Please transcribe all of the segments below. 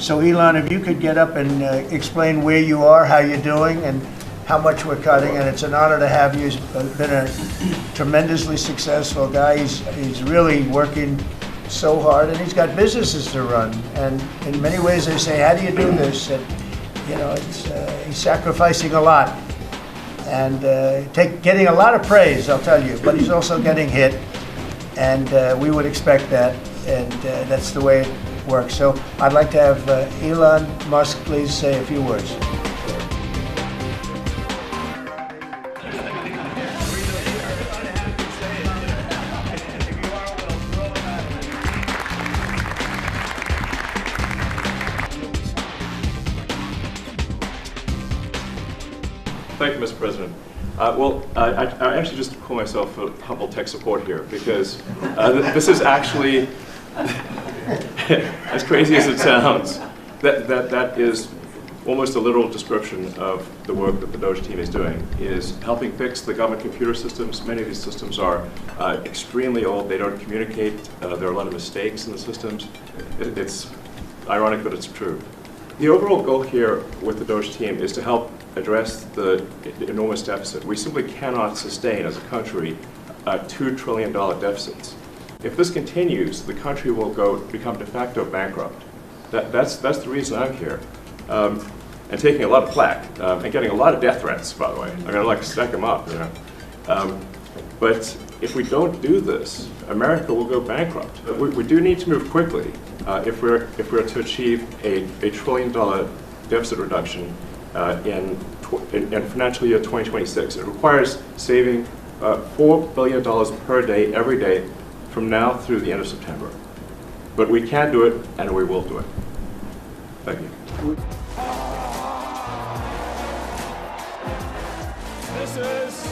So Elon, if you could get up and explain where you are, how you're doing, and how much we're cutting, and it's an honor to have you. He's been a tremendously successful guy. He's really working so hard, and he's got businesses to run. And in many ways, they say, "How do you do this?" And, you know, he's sacrificing a lot and getting a lot of praise, I'll tell you. But he's also getting hit, and we would expect that, and that's the way it works. So I'd like to have Elon Musk please say a few words. Thank you, Mr. President. I actually just call myself a humble tech support here because this is actually, as crazy as it sounds, that is almost a literal description of the work that the DOGE team is doing, is helping fix the government computer systems. Many of these systems are extremely old. They don't communicate. There are a lot of mistakes in the systems. It's ironic, but it's true. The overall goal here with the DOGE team is to help address the enormous deficit. We simply cannot sustain as a country $2 trillion deficits. If this continues, the country will become de facto bankrupt. That's the reason I'm here. And taking a lot of flack, and getting a lot of death threats, by the way. I'm gonna stack them up, you know. But if we don't do this, America will go bankrupt. We do need to move quickly if we're to achieve a $1 trillion deficit reduction in financial year 2026. It requires saving $4 billion per day, every day, from now through the end of September. But we can do it, and we will do it. Thank you. This is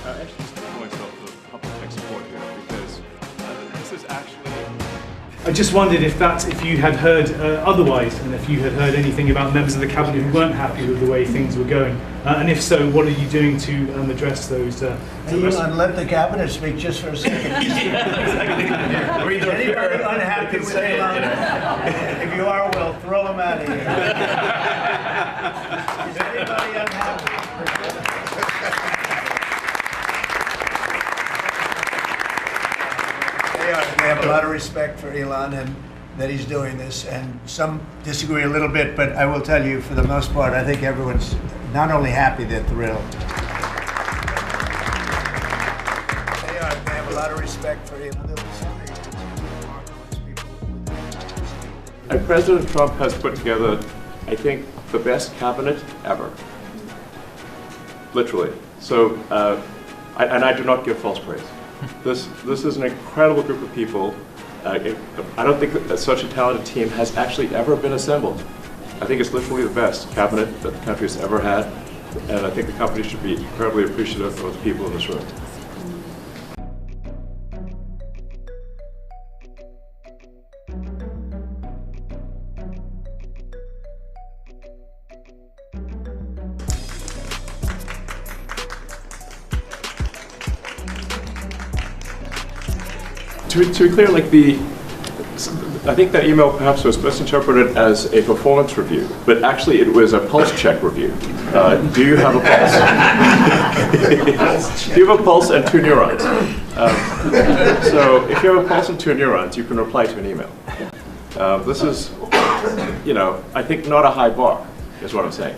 I actually just call myself a public tech support here because this is actually. I just wondered if you had heard otherwise, and if you had heard anything about members of the cabinet who weren't happy with the way things were going, and if so, what are you doing to address those? Elon, let the cabinet speak just for a second. Anybody unhappy with Elon? If you are, we'll throw him out of here. Is anybody unhappy? We have a lot of respect for Elon and that he's doing this, and some disagree a little bit, but I will tell you, for the most part, I think everyone's not only happy, they're thrilled. They have a lot of respect for Elon. And President Trump has put together, I think, the best cabinet ever. Literally. So, and I do not give false praise. This is an incredible group of people. I don't think that such a talented team has actually ever been assembled. I think it's literally the best cabinet that the country has ever had, and I think the company should be incredibly appreciative of the people in this room. To be clear, I think that email perhaps was misinterpreted as a performance review, but actually it was a pulse check review. Do you have a pulse? Do you have a pulse and 2 neurons? So if you have a pulse and 2 neurons, you can reply to an email. This is, I think not a high bar, is what I'm saying.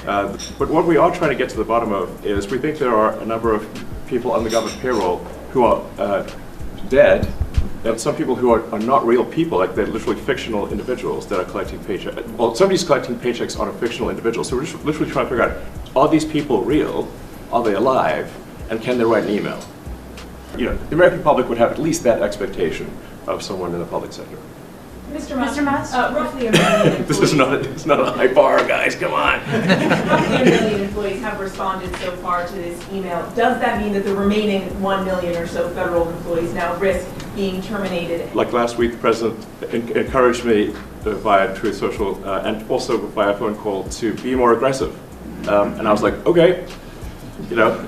But what we are trying to get to the bottom of is we think there are a number of people on the government payroll who are dead, and some people who are not real people, like they're literally fictional individuals that are collecting paychecks. Well, somebody's collecting paychecks on a fictional individual, so we're just literally trying to figure out, are these people real? Are they alive? And can they write an email? The American public would have at least that expectation of someone in the public sector. Mr. Musk, roughly 1 million employees. It's not a high bar, guys, come on. Roughly 1 million employees have responded so far to this email. Does that mean that the remaining 1 million or so federal employees now risk being terminated? Like last week, the president encouraged me via Truth Social and also via phone call to be more aggressive. And I was like, okay, you know,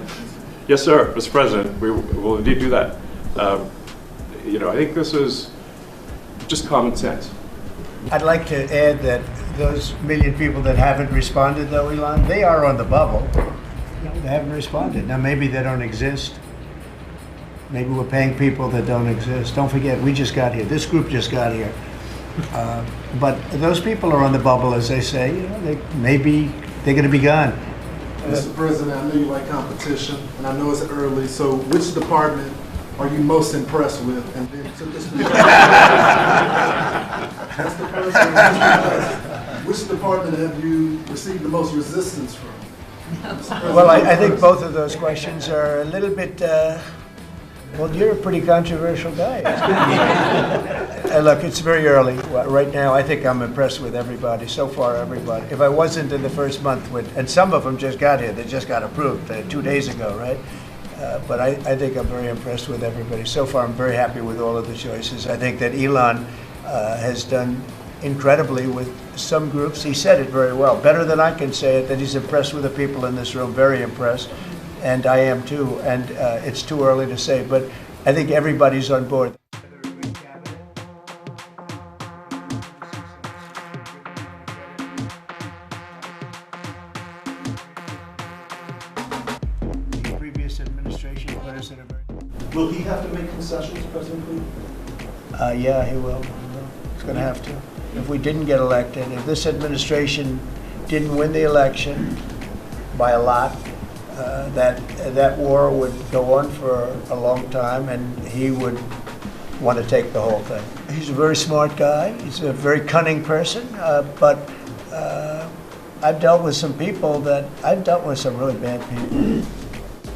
yes, sir, Mr. President, we will indeed do that. You know, I think this is just common sense. I'd like to add that those million people that haven't responded, though, Elon, they are on the bubble. They haven't responded. Now, maybe they don't exist. Maybe we're paying people that don't exist. Don't forget, we just got here. This group just got here. But those people are on the bubble, as they say. You know, maybe they're going to be gone. Mr. President, I know you like competition, and I know it's early, so which department are you most impressed with? And then to this That's the person. Which department have you received the most resistance from? Well, I think both of those questions are a little bit, well, you're a pretty controversial guy. Look, it's very early. Right now, I think I'm impressed with everybody. So far, everybody. If I wasn't in the first month, and some of them just got here, they just got approved 2 days ago, right? But I think I'm very impressed with everybody. So far, I'm very happy with all of the choices. I think that Elon has done incredibly with some groups. He said it very well, better than I can say it, that he's impressed with the people in this room, very impressed. And I am too, and it's too early to say, but I think everybody's on board. The previous administration put us in a very... Will he have to make concessions, President Clinton? Yeah, he will. He's going to have to. If we didn't get elected, if this administration didn't win the election by a lot, that war would go on for a long time, and he would want to take the whole thing. He's a very smart guy. He's a very cunning person, but I've dealt with some people I've dealt with some really bad people.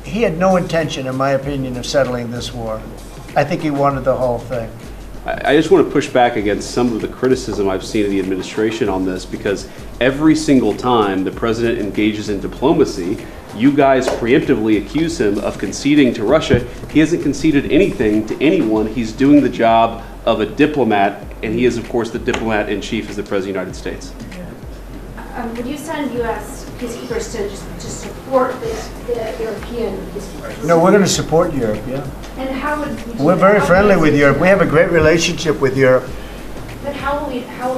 He had no intention, in my opinion, of settling this war. I think he wanted the whole thing. I just want to push back against some of the criticism I've seen of the administration on this, because every single time the president engages in diplomacy, you guys preemptively accuse him of conceding to Russia. He hasn't conceded anything to anyone. He's doing the job of a diplomat, and he is, of course, the diplomat in chief as the President of the United States. Would you send U.S. peacekeepers to support the European peacekeepers? No, we're going to support Europe, yeah. And how would We're very friendly with Europe. We have a great relationship with Europe. But how will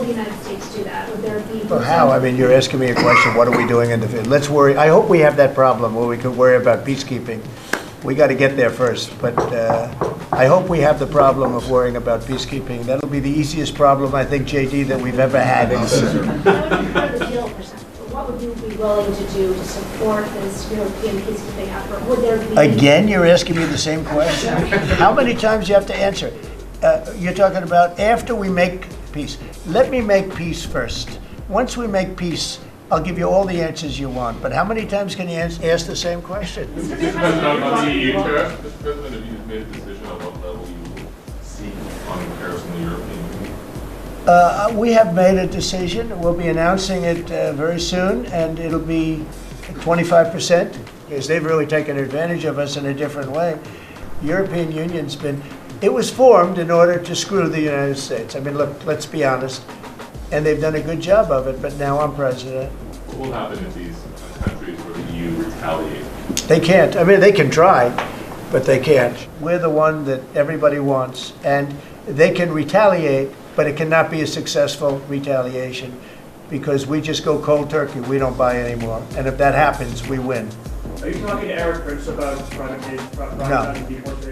the United States do that? Would there be... Well, how? I mean, you're asking me a question. What are we doing in the field? Let's worry. I hope we have that problem where we can worry about peacekeeping. We got to get there first. But I hope we have the problem of worrying about peacekeeping. That'll be the easiest problem, I think, JD, that we've ever had. That would be part of the deal, what would you be willing to do to support this European peacekeeping effort? Would there be... Again, you're asking me the same question. How many times do you have to answer? You're talking about after we make peace. Let me make peace first. Once we make peace, I'll give you all the answers you want. But how many times can you ask the same question? Mr. President, on the EU tariff, Mr. President, have you made a decision on what level you will seek on tariffs in the European Union? We have made a decision. We'll be announcing it very soon, and it'll be 25%, because they've really taken advantage of us in a different way. European Union's been... It was formed in order to screw the United States. I mean, look, let's be honest. And they've done a good job of it, but now I'm president. What will happen if these countries where the EU retaliate? They can't. I mean, they can try, but they can't. We're the one that everybody wants, and they can retaliate, but it cannot be a successful retaliation because we just go cold turkey. We don't buy anymore. And if that happens, we win. Are you talking to Eric Prince about privatizing deportation?